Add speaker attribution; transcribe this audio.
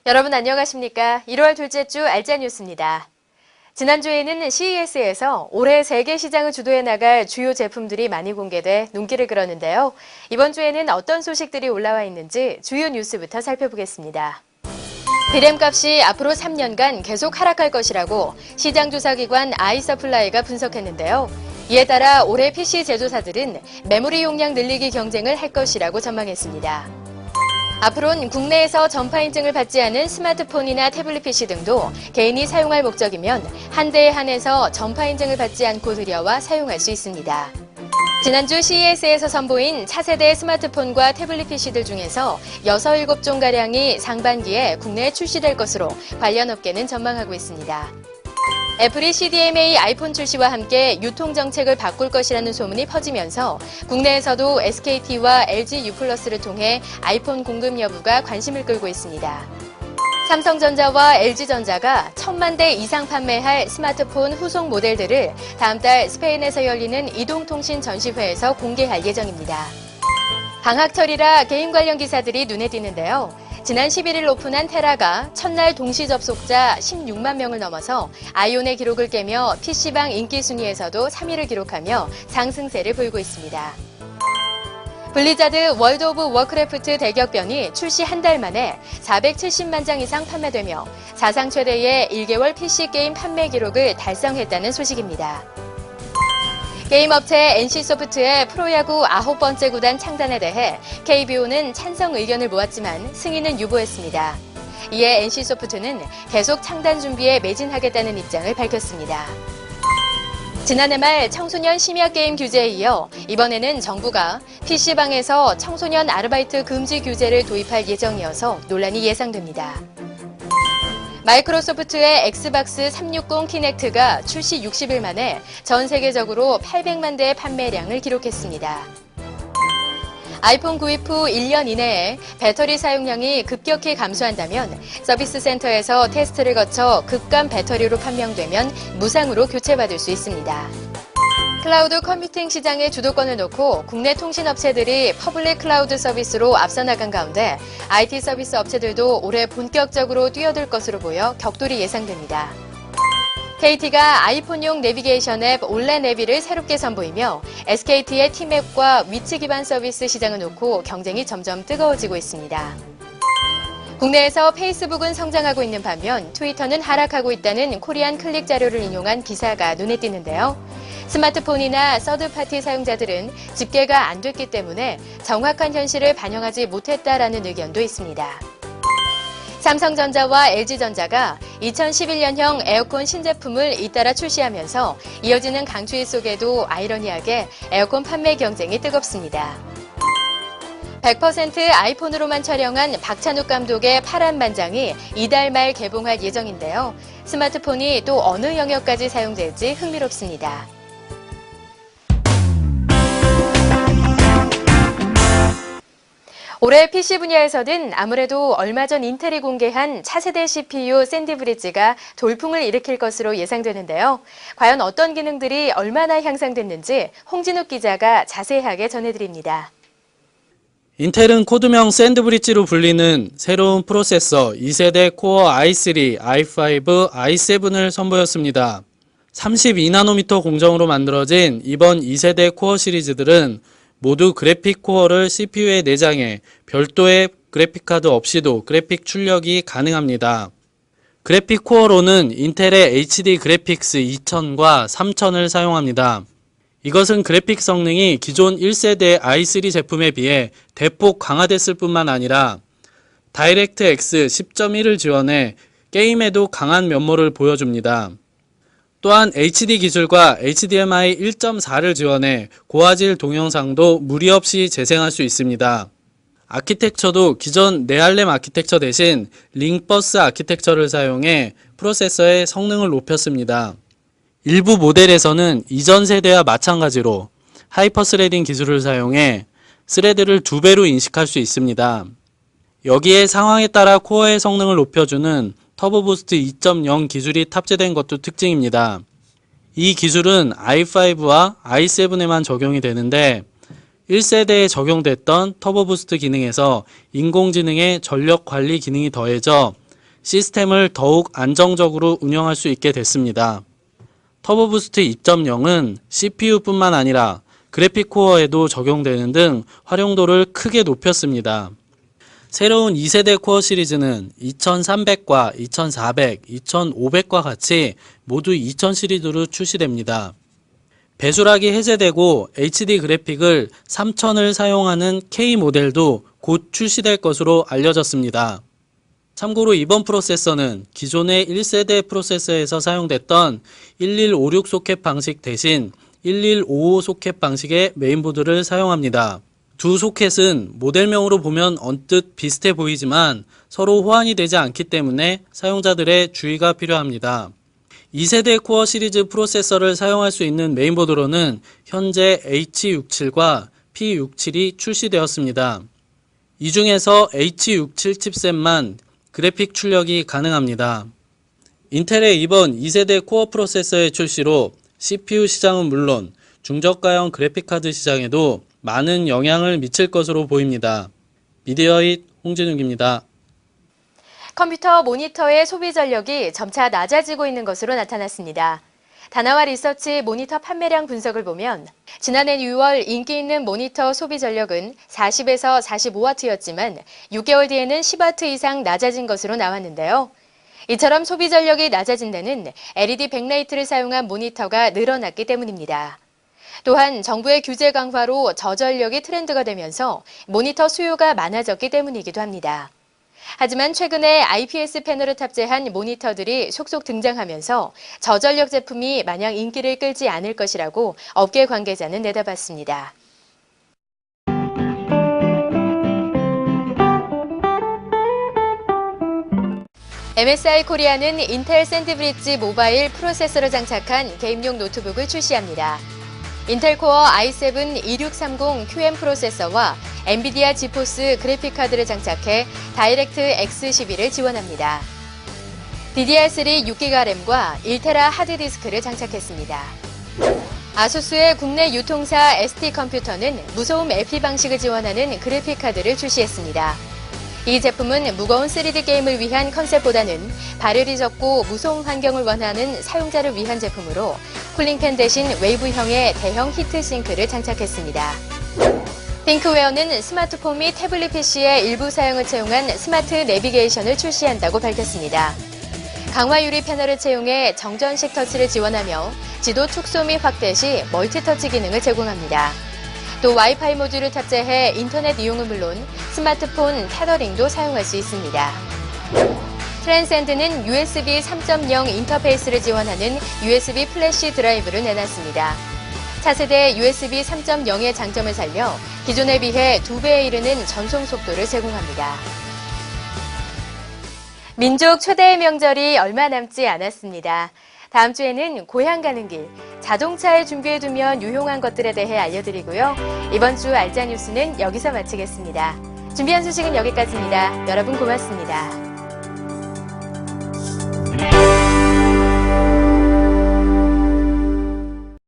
Speaker 1: 여러분 안녕하십니까? 1월 둘째 주 알짜 뉴스입니다. 지난주에는 CES에서 올해 세계 시장을 주도해 나갈 주요 제품들이 많이 공개돼 눈길을 끌었는데요. 이번 주에는 어떤 소식들이 올라와 있는지 주요 뉴스부터 살펴보겠습니다. 디램값이 앞으로 3년간 계속 하락할 것이라고 시장조사기관 아이서플라이가 분석했는데요. 이에 따라 올해 PC 제조사들은 메모리 용량 늘리기 경쟁을 할 것이라고 전망했습니다. 앞으로는 국내에서 전파 인증을 받지 않은 스마트폰이나 태블릿 PC 등도 개인이 사용할 목적이면 한 대에 한해서 전파 인증을 받지 않고 들여와 사용할 수 있습니다. 지난주 CES에서 선보인 차세대 스마트폰과 태블릿 PC들 중에서 6, 7종가량이 상반기에 국내에 출시될 것으로 관련 업계는 전망하고 있습니다. 애플이 CDMA 아이폰 출시와 함께 유통 정책을 바꿀 것이라는 소문이 퍼지면서 국내에서도 SKT와 LG U+를 통해 아이폰 공급 여부가 관심을 끌고 있습니다. 삼성전자와 LG전자가 1,000만 대 이상 판매할 스마트폰 후속 모델들을 다음 달 스페인에서 열리는 이동통신 전시회에서 공개할 예정입니다. 방학철이라 게임 관련 기사들이 눈에 띄는데요. 지난 11일 오픈한 테라가 첫날 동시 접속자 16만 명을 넘어서 아이온의 기록을 깨며 PC방 인기 순위에서도 3위를 기록하며 상승세를 보이고 있습니다. 블리자드 월드 오브 워크래프트 대격변이 출시 한 달 만에 470만 장 이상 판매되며 사상 최대의 1개월 PC 게임 판매 기록을 달성했다는 소식입니다. 게임 업체 NC소프트의 프로야구 9번째 구단 창단에 대해 KBO는 찬성 의견을 모았지만 승인은 유보했습니다. 이에 NC소프트는 계속 창단 준비에 매진하겠다는 입장을 밝혔습니다. 지난해 말 청소년 심야 게임 규제에 이어 이번에는 정부가 PC방에서 청소년 아르바이트 금지 규제를 도입할 예정이어서 논란이 예상됩니다. 마이크로소프트의 엑스박스 360 키넥트가 출시 60일 만에 전 세계적으로 800만 대의 판매량을 기록했습니다. 아이폰 구입 후 1년 이내에 배터리 사용량이 급격히 감소한다면 서비스 센터에서 테스트를 거쳐 급감 배터리로 판명되면 무상으로 교체받을 수 있습니다. 클라우드 컴퓨팅 시장의 주도권을 놓고 국내 통신업체들이 퍼블릭 클라우드 서비스로 앞서 나간 가운데 IT 서비스 업체들도 올해 본격적으로 뛰어들 것으로 보여 격돌이 예상됩니다. KT가 아이폰용 내비게이션 앱 올레내비를 새롭게 선보이며 SKT의 T맵과 위치 기반 서비스 시장을 놓고 경쟁이 점점 뜨거워지고 있습니다. 국내에서 페이스북은 성장하고 있는 반면 트위터는 하락하고 있다는 코리안 클릭 자료를 인용한 기사가 눈에 띄는데요. 스마트폰이나 서드파티 사용자들은 집계가 안 됐기 때문에 정확한 현실을 반영하지 못했다라는 의견도 있습니다. 삼성전자와 LG전자가 2011년형 에어컨 신제품을 잇따라 출시하면서 이어지는 강추위 속에도 아이러니하게 에어컨 판매 경쟁이 뜨겁습니다. 100% 아이폰으로만 촬영한 박찬욱 감독의 파란만장이 이달 말 개봉할 예정인데요. 스마트폰이 또 어느 영역까지 사용될지 흥미롭습니다. 올해 PC 분야에서는 아무래도 얼마 전 인텔이 공개한 차세대 CPU 샌디브리지가 돌풍을 일으킬 것으로 예상되는데요. 과연 어떤 기능들이 얼마나 향상됐는지 홍진욱 기자가 자세하게 전해드립니다.
Speaker 2: 인텔은 코드명 샌드브리지로 불리는 새로운 프로세서 2세대 코어 i3, i5, i7을 선보였습니다. 32나노미터 공정으로 만들어진 이번 2세대 코어 시리즈들은 모두 그래픽 코어를 CPU에 내장해 별도의 그래픽카드 없이도 그래픽 출력이 가능합니다. 그래픽 코어로는 인텔의 HD 그래픽스 2000과 3000을 사용합니다. 이것은 그래픽 성능이 기존 1세대 i3 제품에 비해 대폭 강화됐을 뿐만 아니라 다이렉트X 10.1을 지원해 게임에도 강한 면모를 보여줍니다. 또한 HD 기술과 HDMI 1.4를 지원해 고화질 동영상도 무리 없이 재생할 수 있습니다. 아키텍처도 기존 네알렘 아키텍처 대신 링버스 아키텍처를 사용해 프로세서의 성능을 높였습니다. 일부 모델에서는 이전 세대와 마찬가지로 하이퍼스레딩 기술을 사용해 스레드를 2배로 인식할 수 있습니다. 여기에 상황에 따라 코어의 성능을 높여주는 터보부스트 2.0 기술이 탑재된 것도 특징입니다. 이 기술은 i5와 i7에만 적용이 되는데 1세대에 적용됐던 터보부스트 기능에서 인공지능의 전력 관리 기능이 더해져 시스템을 더욱 안정적으로 운영할 수 있게 됐습니다. 터보부스트 2.0은 CPU뿐만 아니라 그래픽 코어에도 적용되는 등 활용도를 크게 높였습니다. 새로운 2세대 코어 시리즈는 2300과 2400, 2500과 같이 모두 2000 시리즈로 출시됩니다. 배수락이 해제되고 HD 그래픽을 3000을 사용하는 K 모델도 곧 출시될 것으로 알려졌습니다. 참고로 이번 프로세서는 기존의 1세대 프로세서에서 사용됐던 1156 소켓 방식 대신 1155 소켓 방식의 메인보드를 사용합니다. 두 소켓은 모델명으로 보면 언뜻 비슷해 보이지만 서로 호환이 되지 않기 때문에 사용자들의 주의가 필요합니다. 2세대 코어 시리즈 프로세서를 사용할 수 있는 메인보드로는 현재 H67과 P67이 출시되었습니다. 이 중에서 H67 칩셋만 그래픽 출력이 가능합니다. 인텔의 이번 2세대 코어 프로세서의 출시로 CPU 시장은 물론 중저가형 그래픽카드 시장에도 많은 영향을 미칠 것으로 보입니다. 미디어잇 홍진욱입니다.
Speaker 1: 컴퓨터 모니터의 소비 전력이 점차 낮아지고 있는 것으로 나타났습니다. 다나와 리서치 모니터 판매량 분석을 보면 지난해 6월 인기 있는 모니터 소비 전력은 40에서 45W였지만 6개월 뒤에는 10W 이상 낮아진 것으로 나왔는데요. 이처럼 소비 전력이 낮아진 데는 LED 백라이트를 사용한 모니터가 늘어났기 때문입니다. 또한 정부의 규제 강화로 저전력이 트렌드가 되면서 모니터 수요가 많아졌기 때문이기도 합니다. 하지만 최근에 IPS 패널을 탑재한 모니터들이 속속 등장하면서 저전력 제품이 마냥 인기를 끌지 않을 것이라고 업계 관계자는 내다봤습니다. MSI 코리아는 인텔 샌드브릿지 모바일 프로세서를 장착한 게임용 노트북을 출시합니다. 인텔 코어 i7 2630QM 프로세서와 엔비디아 지포스 그래픽카드를 장착해 다이렉트 X12를 지원합니다. DDR3 6GB 램과 1TB 하드디스크를 장착했습니다. 아수스의 국내 유통사 ST 컴퓨터는 무소음 LP 방식을 지원하는 그래픽카드를 출시했습니다. 이 제품은 무거운 3D 게임을 위한 컨셉보다는 발열이 적고 무소음 환경을 원하는 사용자를 위한 제품으로 쿨링팬 대신 웨이브형의 대형 히트싱크를 장착했습니다. 핑크웨어는 스마트폰 및 태블릿 PC의 일부 사용을 채용한 스마트 내비게이션을 출시한다고 밝혔습니다. 강화 유리 패널을 채용해 정전식 터치를 지원하며 지도 축소 및 확대 시 멀티터치 기능을 제공합니다. 또 와이파이 모듈을 탑재해 인터넷 이용은 물론 스마트폰 테더링도 사용할 수 있습니다. 트랜센드는 USB 3.0 인터페이스를 지원하는 USB 플래시 드라이브를 내놨습니다. 차세대 USB 3.0의 장점을 살려 기존에 비해 2배에 이르는 전송 속도를 제공합니다. 민족 최대의 명절이 얼마 남지 않았습니다. 다음 주에는 고향 가는 길, 자동차에 준비해두면 유용한 것들에 대해 알려드리고요. 이번 주 알짜 뉴스는 여기서 마치겠습니다. 준비한 소식은 여기까지입니다. 여러분 고맙습니다.